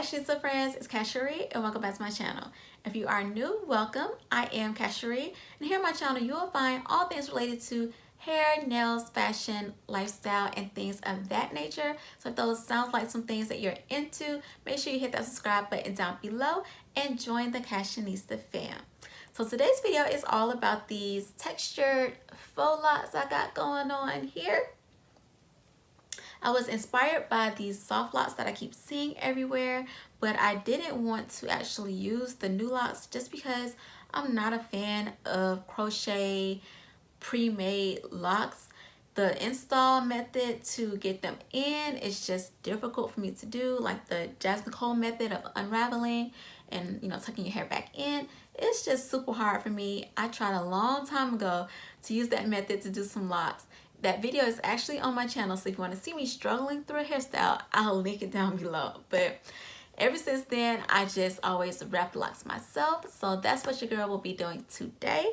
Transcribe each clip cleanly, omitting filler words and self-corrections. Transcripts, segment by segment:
Cashanista friends, it's Casharee and welcome back to my channel. If you are new, welcome. I am Casharee and here on my channel you will find all things related to hair, nails, fashion, lifestyle, and things of that nature. So if those sounds like some things that you're into, make sure you hit that subscribe button down below and join the Cashanista fam. So today's video is all about these textured faux locks I got going on here. I was inspired by these soft locks that I keep seeing everywhere, but I didn't want to actually use the new locks just because I'm not a fan of crochet pre-made locks. The install method to get them in is just difficult for me to do, like the Jasmine Cole method of unraveling and tucking your hair back in. It's just super hard for me. I tried a long time ago to use that method to do some locks. That video is actually on my channel, so if you want to see me struggling through a hairstyle, I'll link it down below. But ever since then, I just always wrap locks myself, so that's what your girl will be doing today.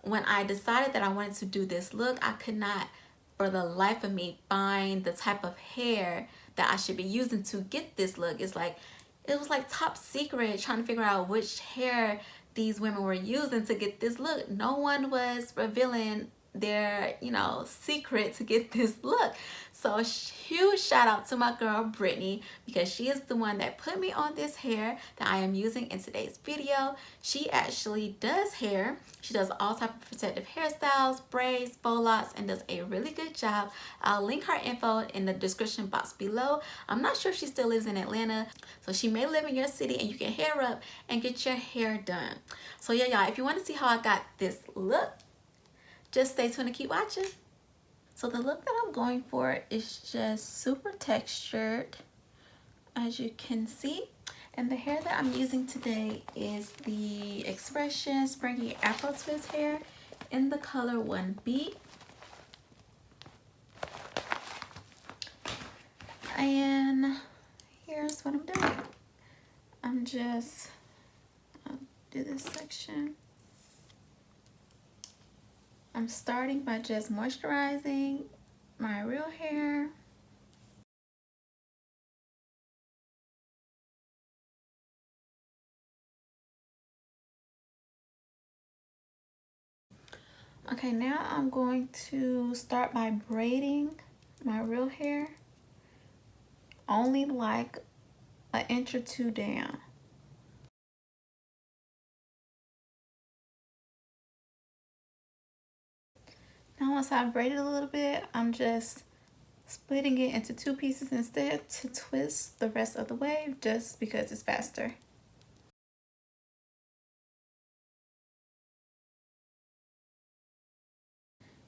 When I decided that I wanted to do this look, I could not for the life of me find the type of hair that I should be using to get this look. It was like top secret trying to figure out which hair these women were using to get this look. No one was revealing their secret to get this look. So huge shout out to my girl Brittney, because she is the one that put me on this hair that I am using in today's video. She actually does hair. She does all type of protective hairstyles, braids, faux locks, and does a really good job. I'll link her info in the description box below. I'm not sure if she still lives in Atlanta, so she may live in your city and you can hit her up and get your hair done. So yeah, y'all, if you want to see how I got this look, just stay tuned and keep watching. So the look that I'm going for is just super textured, as you can see. And the hair that I'm using today is the Xpressions Springy Afro twist hair in the color 1B. And here's what I'm doing. I'll do this section. I'm starting by just moisturizing my real hair. Okay, now I'm going to start by braiding my real hair, only like an inch or two down. Now once I've braided a little bit, I'm just splitting it into two pieces instead to twist the rest of the wave, just because it's faster.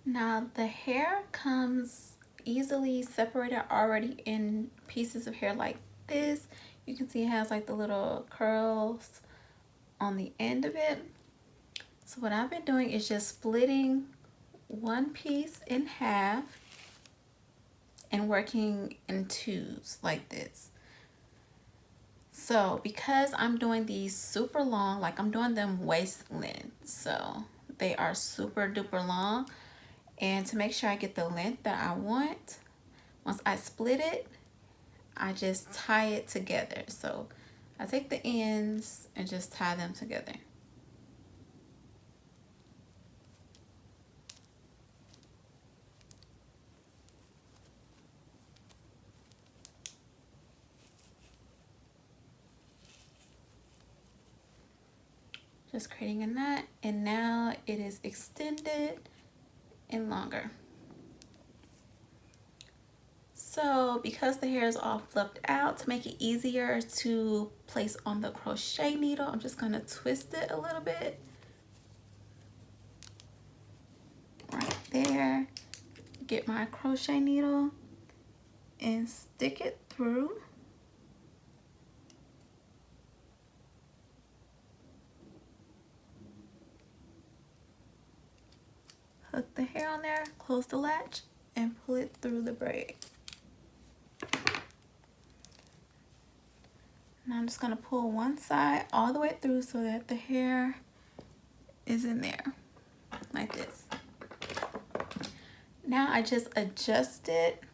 Now the hair comes easily separated already in pieces of hair like this. You can see it has like the little curls on the end of it. So what I've been doing is just splitting one piece in half and working in twos like this. So because I'm doing these super long, like I'm doing them waist length, so they are super duper long. And to make sure I get the length that I want, once I split it, I just tie it together. So I take the ends and just tie them together. Just creating a knot, and now it is extended and longer. So because the hair is all fluffed out, to make it easier to place on the crochet needle, I'm just gonna twist it a little bit. Right there. Get my crochet needle and stick it through. Hook the hair on there, close the latch, and pull it through the braid. Now I'm just gonna pull one side all the way through so that the hair is in there, like this. Now I just adjust it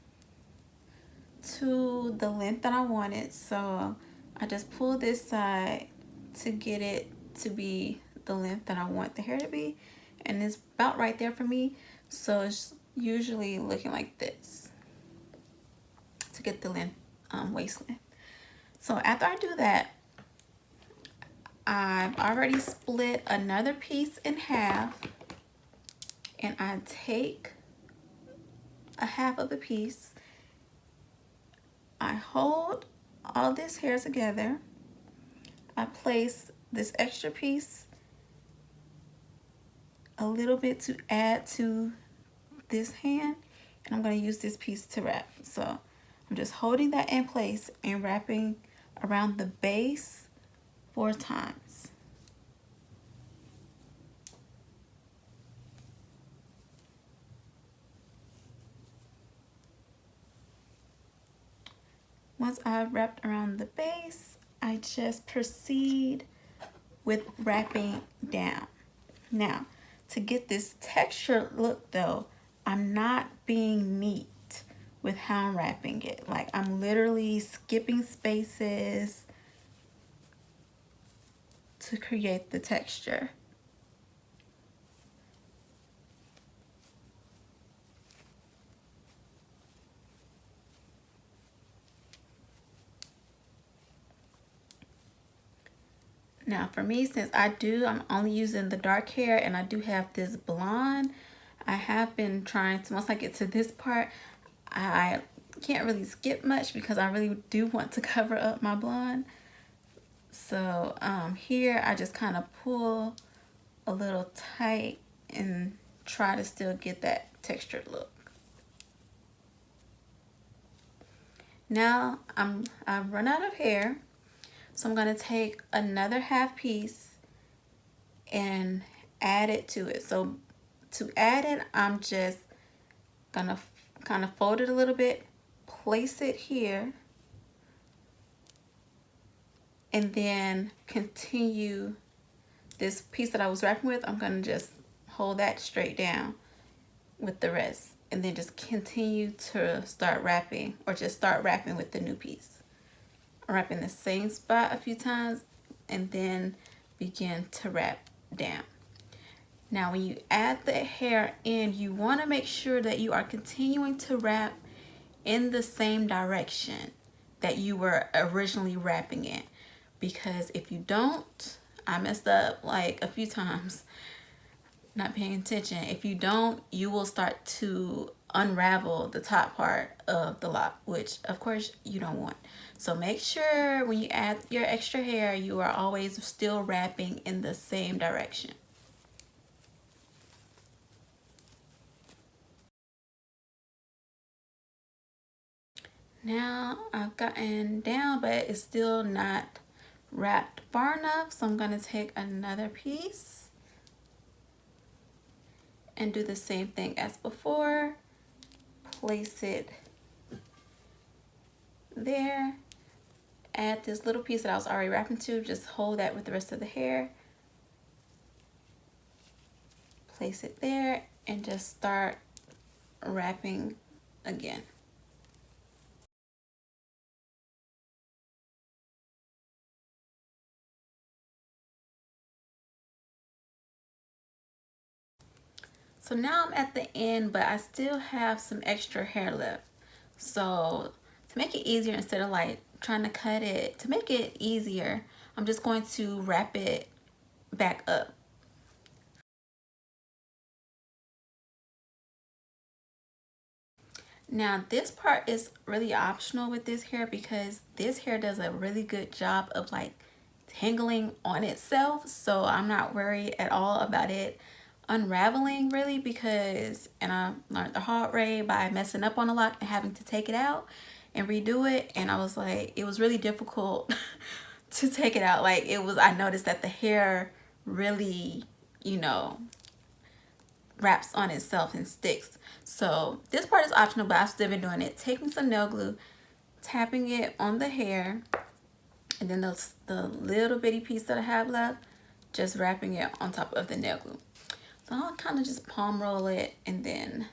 to the length that I wanted. So I just pull this side to get it to be the length that I want the hair to be, and it's about right there for me. So it's usually looking like this to get the length, waist length. So after I do that, I've already split another piece in half, and I take a half of the piece. I hold all this hair together. I place this extra piece a little bit to add to this hand, and I'm going to use this piece to wrap. So I'm just holding that in place and wrapping around the base 4 times. Once I've wrapped around the base, I just proceed with wrapping down. Now, to get this textured look though, I'm not being neat with how I'm wrapping it. Like, I'm literally skipping spaces to create the texture. Now for me, since I'm only using the dark hair and I do have this blonde, I have been trying to, once I get to this part, I can't really skip much because I really do want to cover up my blonde. So here I just kind of pull a little tight and try to still get that textured look. Now I've run out of hair, so I'm going to take another half piece and add it to it. So to add it, I'm just gonna kind of fold it a little bit, place it here, and then continue this piece that I was wrapping with. I'm gonna just hold that straight down with the rest, and then just continue to start wrapping, or just start wrapping with the new piece. I'm wrapping the same spot a few times and then begin to wrap down. Now when you add the hair in, you want to make sure that you are continuing to wrap in the same direction that you were originally wrapping in, because if you don't, I messed up like a few times not paying attention. If you don't, you will start to unravel the top part of the lock, which of course you don't want. So make sure when you add your extra hair, you are always still wrapping in the same direction. Now I've gotten down, but it's still not wrapped far enough, so I'm going to take another piece and do the same thing as before. Place it there, add this little piece that I was already wrapping to, just hold that with the rest of the hair, place it there, and just start wrapping again. So now I'm at the end, but I still have some extra hair left. So to make it easier, instead of like trying to cut it, to make it easier, I'm just going to wrap it back up. Now this part is really optional with this hair, because this hair does a really good job of like tangling on itself. So I'm not worried at all about it unraveling really, because, and I learned the hard way by messing up on a lock and having to take it out and redo it, and I was like, it was really difficult to take it out. Like I noticed that the hair really, you know, wraps on itself and sticks. So this part is optional, but I've still been doing it. Taking some nail glue, tapping it on the hair, and then the little bitty piece that I have left, just wrapping it on top of the nail glue. So I'll kind of just palm roll it, and then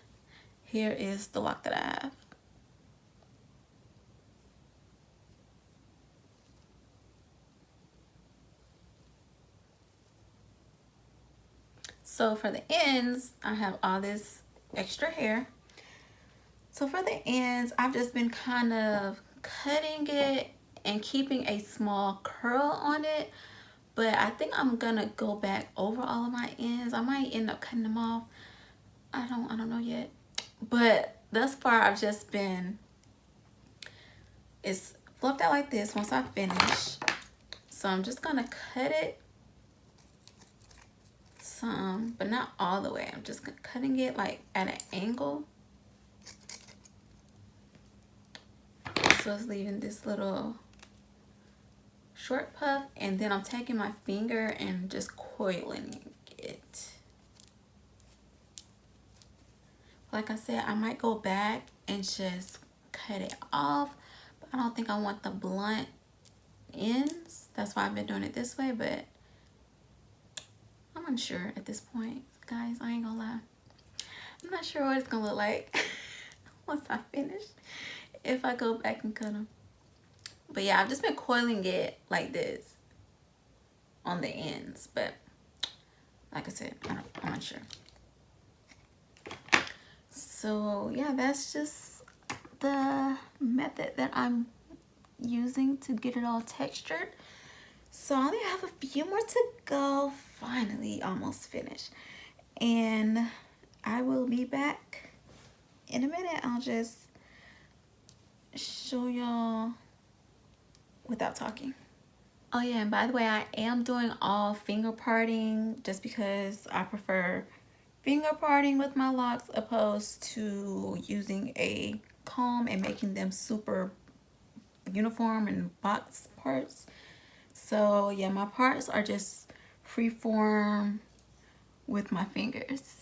here is the lock that I have. So for the ends, I have all this extra hair. So for the ends, I've just been kind of cutting it and keeping a small curl on it. But I think I'm gonna go back over all of my ends. I might end up cutting them off. I don't know yet. But thus far, I've just been, it's flipped out like this once I finish. So I'm just gonna cut it some, but not all the way. I'm just cutting it like at an angle. So it's leaving this little short puff, and then I'm taking my finger and just coiling it. Like I said, I might go back and just cut it off, but I don't think I want the blunt ends. That's why I've been doing it this way, but I'm unsure at this point, guys. I ain't gonna lie. I'm not sure what it's gonna look like once I finish, if I go back and cut them. But yeah, I've just been coiling it like this on the ends, but like I said, I'm not sure. So yeah, that's just the method that I'm using to get it all textured. So I only have a few more to go. Finally, almost finished. And I will be back in a minute. I'll just show y'all without talking. Oh yeah, and by the way, I am doing all finger parting just because I prefer finger parting with my locks opposed to using a comb and making them super uniform and box parts. So yeah, my parts are just free form with my fingers.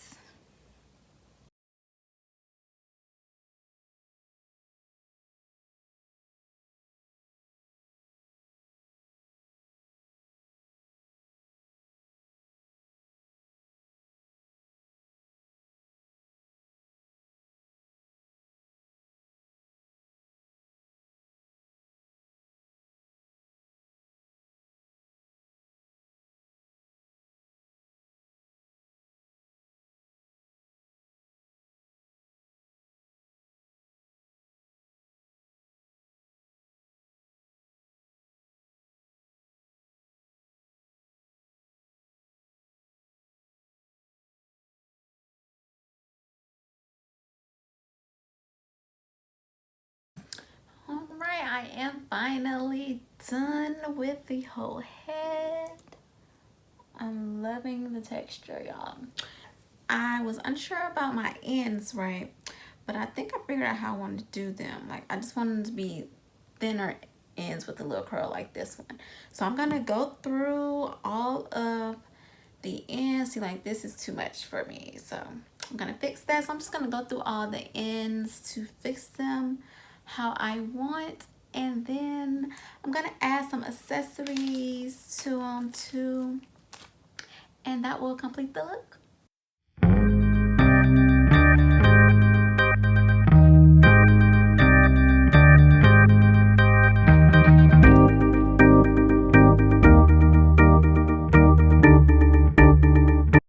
Alright, I am finally done with the whole head. I'm loving the texture, y'all. I was unsure about my ends, right? But I think I figured out how I wanted to do them. Like, I just wanted them to be thinner ends with a little curl like this one. So I'm gonna go through all of the ends. See, like, this is too much for me. So I'm gonna fix that. So I'm just gonna go through all the ends to fix them how I want. And then I'm gonna add some accessories to them too. And that will complete the look.